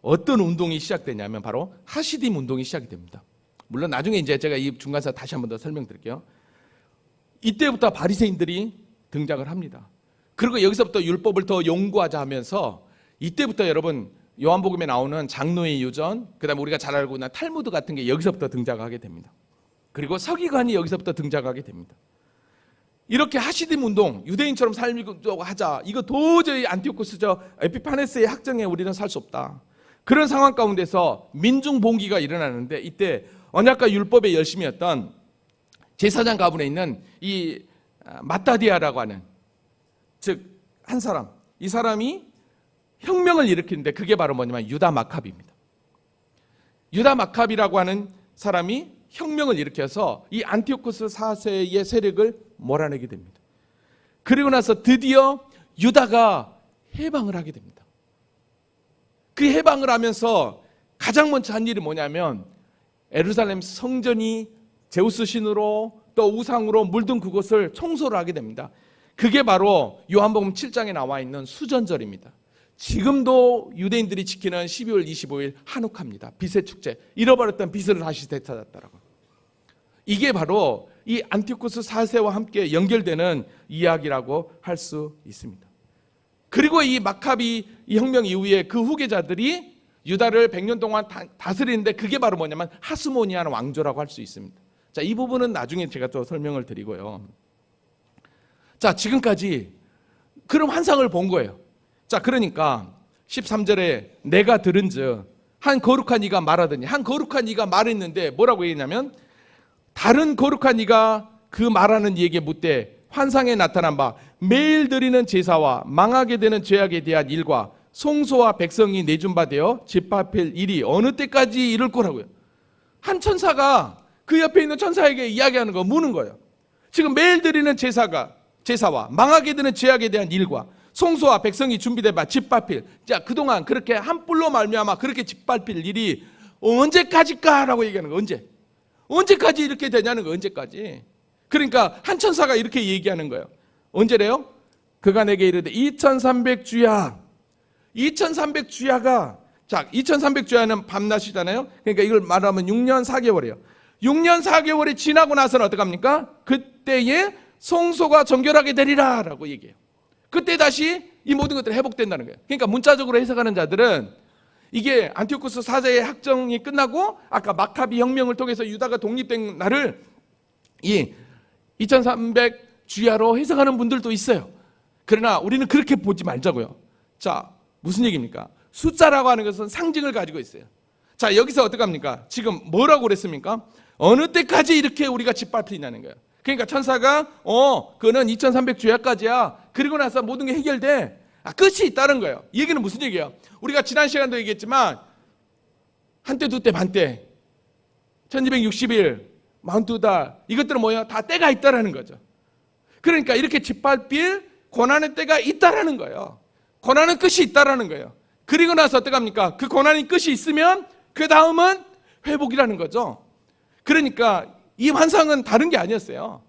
어떤 운동이 시작되냐면 바로 하시딤 운동이 시작이 됩니다. 물론 나중에 이제 제가 이 중간사 다시 한 번 더 설명드릴게요. 이때부터 바리새인들이 등장을 합니다. 그리고 여기서부터 율법을 더 연구하자 하면서 이때부터 여러분 요한복음에 나오는 장로의 유전, 그다음에 우리가 잘 알고 있는 탈무드 같은 게 여기서부터 등장하게 됩니다. 그리고 서기관이 여기서부터 등장하게 됩니다. 이렇게 하시딤 운동, 유대인처럼 살려고 하자. 이거 도저히 안티오코스 에피파네스의 학정에 우리는 살 수 없다. 그런 상황 가운데서 민중 봉기가 일어나는데 이때 언약과 율법에 열심히 했던 제사장 가문에 있는 이 마따디아라고 하는, 즉 한 사람, 이 사람이 혁명을 일으키는데 그게 바로 뭐냐면 유다 마카비입니다. 유다 마카비라고 하는 사람이 혁명을 일으켜서 이 안티오코스 4세의 세력을 몰아내게 됩니다. 그리고 나서 드디어 유다가 해방을 하게 됩니다. 그 해방을 하면서 가장 먼저 한 일이 뭐냐면 예루살렘 성전이 제우스 신으로 또 우상으로 물든 그곳을 청소를 하게 됩니다. 그게 바로 요한복음 7장에 나와 있는 수전절입니다. 지금도 유대인들이 지키는 12월 25일 한우카입니다. 빛의 축제. 잃어버렸던 빛을 다시 되찾았다라고. 이게 바로 이 안티오코스 4세와 함께 연결되는 이야기라고 할 수 있습니다. 그리고 이 마카비 이 혁명 이후에 그 후계자들이 유다를 100년 동안 다스리는데 그게 바로 뭐냐면 하스모니안 왕조라고 할 수 있습니다. 자, 이 부분은 나중에 제가 또 설명을 드리고요. 자, 지금까지 그런 환상을 본 거예요. 자, 그러니까 13절에 내가 들은즉 한 거룩한 이가 말하더니, 한 거룩한 이가 말했는데 뭐라고 얘기했냐면 다른 거룩한 이가 그 말하는 이에게 묻되 환상에 나타난 바 매일 드리는 제사와 망하게 되는 죄악에 대한 일과 송소와 백성이 내준 바 되어 짓밟힐 일이 어느 때까지 이를 거라고요. 한 천사가 그 옆에 있는 천사에게 이야기하는 거, 묻는 거예요. 지금 매일 드리는 제사와 망하게 되는 죄악에 대한 일과 송소와 백성이 준비된 바 짓밟힐, 자, 그동안 그렇게 한 뿔로 말미암아 그렇게 짓밟힐 일이 언제까지까라고 얘기하는 거. 언제까지 이렇게 되냐는 거. 언제까지. 그러니까 한 천사가 이렇게 얘기하는 거예요. 언제래요? 그가 내게 이르되 2300주야. 2300주야가, 자, 2300주야는 밤낮이잖아요. 그러니까 이걸 말하면 6년 4개월이에요. 6년 4개월이 지나고 나서는 어떡합니까? 그때에 송소가 정결하게 되리라 라고 얘기해요. 그때 다시 이 모든 것들이 회복된다는 거예요. 그러니까 문자적으로 해석하는 자들은 이게 안티오코스 4세의 학정이 끝나고 아까 마카비 혁명을 통해서 유다가 독립된 날을 이 2300주야로 해석하는 분들도 있어요. 그러나 우리는 그렇게 보지 말자고요. 자, 무슨 얘기입니까? 숫자라고 하는 것은 상징을 가지고 있어요. 자, 여기서 어떡합니까? 지금 뭐라고 그랬습니까? 어느 때까지 이렇게 우리가 짓밟히냐는 거예요. 그러니까 천사가 그거는 2300주야까지야. 그리고 나서 모든 게 해결돼. 끝이 있다는 거예요. 이 얘기는 무슨 얘기예요? 우리가 지난 시간도 얘기했지만 한때 두때 반때 1260일 42달 이것들은 뭐예요? 다 때가 있다라는 거죠. 그러니까 이렇게 짓밟힐 고난의 때가 있다라는 거예요. 고난은 끝이 있다라는 거예요. 그리고 나서 어떡합니까? 그 고난이 끝이 있으면 그 다음은 회복이라는 거죠. 그러니까 이 환상은 다른 게 아니었어요.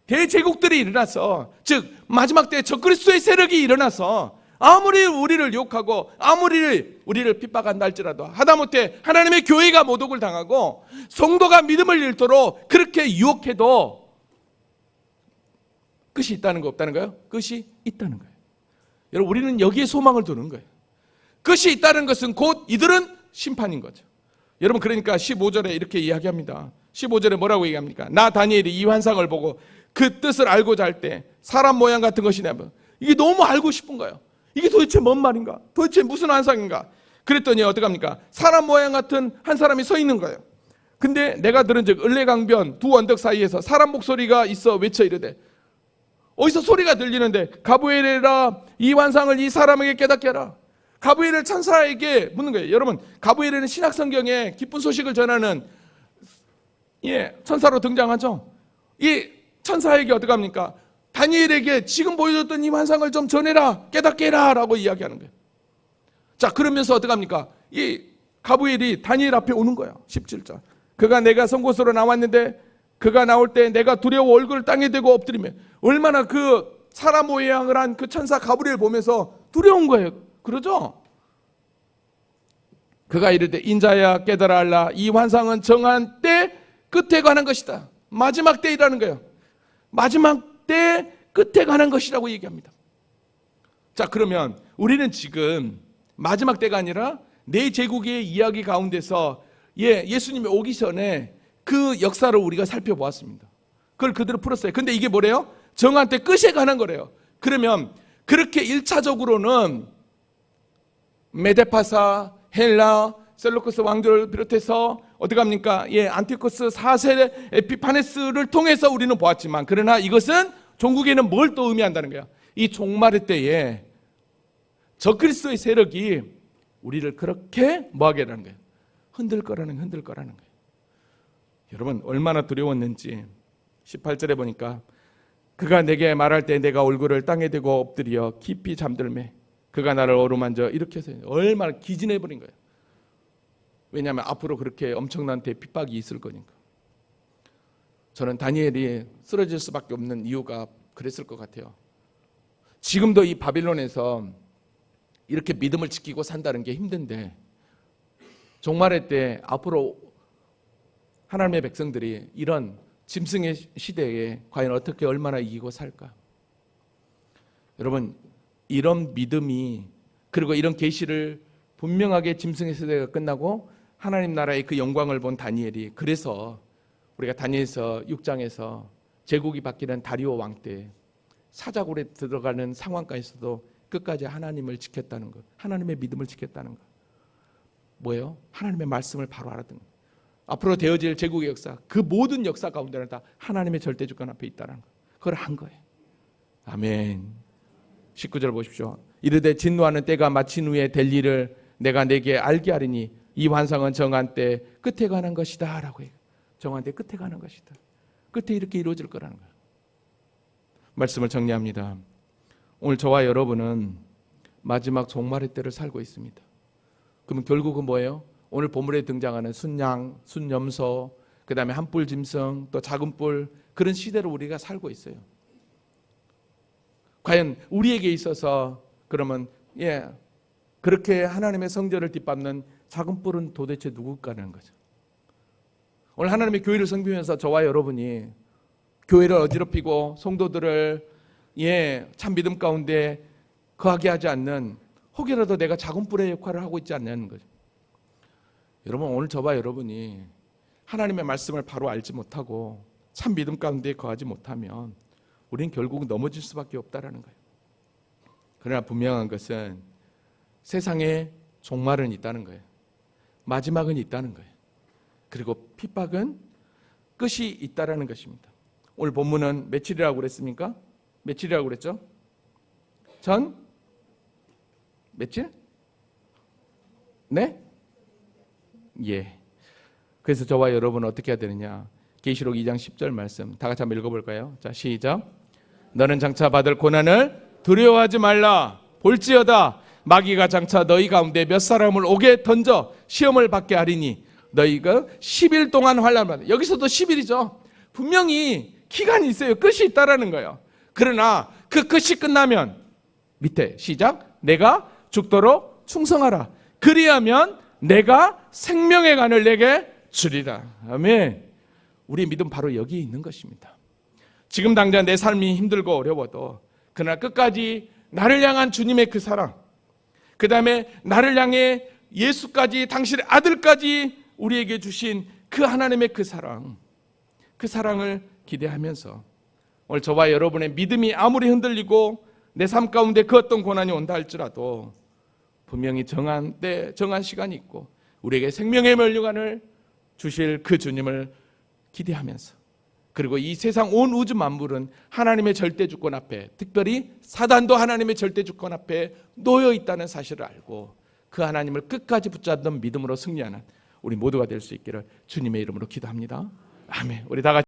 대제국들이 일어나서, 즉 마지막 때 적그리스도의 세력이 일어나서 아무리 우리를 욕하고 아무리 우리를 핍박한다 할지라도 하다못해 하나님의 교회가 모독을 당하고 성도가 믿음을 잃도록 그렇게 유혹해도 끝이 있다는 거 없다는 거예요? 끝이 있다는 거예요. 여러분, 우리는 여기에 소망을 두는 거예요. 끝이 있다는 것은 곧 이들은 심판인 거죠. 여러분, 그러니까 15절에 이렇게 이야기합니다. 15절에 뭐라고 얘기합니까? 나 다니엘이 이 환상을 보고 그 뜻을 알고자 할 때 사람 모양 같은 것이 나면 이게 너무 알고 싶은 거예요. 이게 도대체 뭔 말인가? 도대체 무슨 환상인가? 그랬더니 어떡합니까? 사람 모양 같은 한 사람이 서 있는 거예요. 근데 내가 들은즉 을레강변 두 언덕 사이에서 사람 목소리가 있어 외쳐 이르되, 어디서 소리가 들리는데 가브리엘아 이 환상을 이 사람에게 깨닫게 하라. 가브리엘 천사에게 묻는 거예요. 여러분, 가브리엘은 신약 성경에 기쁜 소식을 전하는 천사로 등장하죠. 이 천사에게 어떡합니까? 다니엘에게 지금 보여줬던 이 환상을 좀 전해라, 깨닫게 해라 라고 이야기하는 거예요. 자, 그러면서 어떡합니까? 이 가브리엘이 다니엘 앞에 오는 거예요. 17절. 그가 내가 선 곳으로 나왔는데 그가 나올 때 내가 두려워 얼굴을 땅에 대고 엎드리며, 얼마나 그 사람 모양을 한 그 천사 가브리엘 보면서 두려운 거예요. 그러죠? 그가 이르되 인자야 깨달아 알라. 이 환상은 정한 때 끝에 관한 것이다. 마지막 때이라는 거예요. 마지막 때 끝에 가는 것이라고 얘기합니다. 자, 그러면 우리는 지금 마지막 때가 아니라 내 제국의 이야기 가운데서 예수님이 오기 전에 그 역사를 우리가 살펴보았습니다. 그걸 그대로 풀었어요. 근데 이게 뭐래요? 정한 때 끝에 가는 거래요. 그러면 그렇게 1차적으로는 메데파사, 헬라, 셀루쿠스 왕들을 비롯해서 어떻게 합니까? 안티오쿠스 4세 에피파네스를 통해서 우리는 보았지만, 그러나 이것은 종국에는 뭘 또 의미한다는 거야? 이 종말의 때에 적그리스도의 세력이 우리를 그렇게 뭐하게 하는 거예요? 흔들 거라는 거예요. 여러분, 얼마나 두려웠는지 18절에 보니까 그가 내게 말할 때 내가 얼굴을 땅에 대고 엎드려 깊이 잠들매 그가 나를 어루만져 이렇게 해서 얼마나 기진해버린 거예요. 왜냐하면 앞으로 그렇게 엄청난 대핍박이 있을 거니까. 저는 다니엘이 쓰러질 수밖에 없는 이유가 그랬을 것 같아요. 지금도 이 바빌론에서 이렇게 믿음을 지키고 산다는 게 힘든데, 종말의 때 앞으로 하나님의 백성들이 이런 짐승의 시대에 과연 어떻게 얼마나 이기고 살까? 여러분, 이런 믿음이, 그리고 이런 계시를 분명하게 짐승의 시대가 끝나고 하나님 나라의 그 영광을 본 다니엘이, 그래서 우리가 다니엘서 6장에서 제국이 바뀌는 다리오 왕 때 사자굴에 들어가는 상황까지서도 끝까지 하나님을 지켰다는 것, 하나님의 믿음을 지켰다는 것. 뭐예요? 하나님의 말씀을 바로 알았던 것. 앞으로 되어질 제국의 역사, 그 모든 역사 가운데는 다 하나님의 절대 주권 앞에 있다는 것. 그걸 한 거예요. 아멘. 19절 보십시오. 이르되 진노하는 때가 마친 후에 될 일을 내가 내게 알게 하리니 이 환상은 정한 때 끝에 가는 것이다 라고 해요. 정한 때 끝에 가는 것이다. 끝에 이렇게 이루어질 거라는 거예요. 말씀을 정리합니다. 오늘 저와 여러분은 마지막 종말의 때를 살고 있습니다. 그러면 결국은 뭐예요? 오늘 본문에 등장하는 순양, 순염소, 그 다음에 한뿔 짐승, 또 작은 뿔, 그런 시대를 우리가 살고 있어요. 과연 우리에게 있어서 그러면 그렇게 하나님의 성전을 뒷밟는 작은 뿔은 도대체 누굴까라는 거죠. 오늘 하나님의 교회를 섬기면서 저와 여러분이 교회를 어지럽히고 성도들을 참 믿음 가운데 거하게 하지 않는, 혹이라도 내가 작은 뿔의 역할을 하고 있지 않냐는 거죠. 여러분, 오늘 저와 여러분이 하나님의 말씀을 바로 알지 못하고 참 믿음 가운데 거하지 못하면 우리는 결국 넘어질 수밖에 없다라는 거예요. 그러나 분명한 것은 세상에 종말은 있다는 거예요. 마지막은 있다는 거예요. 그리고 핍박은 끝이 있다라는 것입니다. 오늘 본문은 며칠이라고 그랬습니까? 며칠이라고 그랬죠? 며칠? 네? 그래서 저와 여러분은 어떻게 해야 되느냐? 계시록 2장 10절 말씀 다 같이 한번 읽어볼까요? 자, 시작. 너는 장차 받을 고난을 두려워하지 말라. 볼지어다 마귀가 장차 너희 가운데 몇 사람을 옥에 던져 시험을 받게 하리니 너희가 10일 동안 환난을 받아. 여기서도 10일이죠. 분명히 기간이 있어요. 끝이 있다라는 거예요. 그러나 그 끝이 끝나면 밑에 시작. 내가 죽도록 충성하라. 그리하면 내가 생명의 간을 내게 주리라. 아멘. 우리의 믿음 바로 여기에 있는 것입니다. 지금 당장 내 삶이 힘들고 어려워도 그러나 끝까지 나를 향한 주님의 그 사랑, 그 다음에 나를 향해 예수까지, 당신의 아들까지 우리에게 주신 그 하나님의 그 사랑을 기대하면서 오늘 저와 여러분의 믿음이 아무리 흔들리고 내 삶 가운데 그 어떤 고난이 온다 할지라도 분명히 정한 때, 정한 시간이 있고 우리에게 생명의 면류관을 주실 그 주님을 기대하면서, 그리고 이 세상 온 우주 만물은 하나님의 절대 주권 앞에, 특별히 사단도 하나님의 절대 주권 앞에 놓여 있다는 사실을 알고 그 하나님을 끝까지 붙잡는 믿음으로 승리하는 우리 모두가 될 수 있기를 주님의 이름으로 기도합니다. 아멘. 우리 다 같이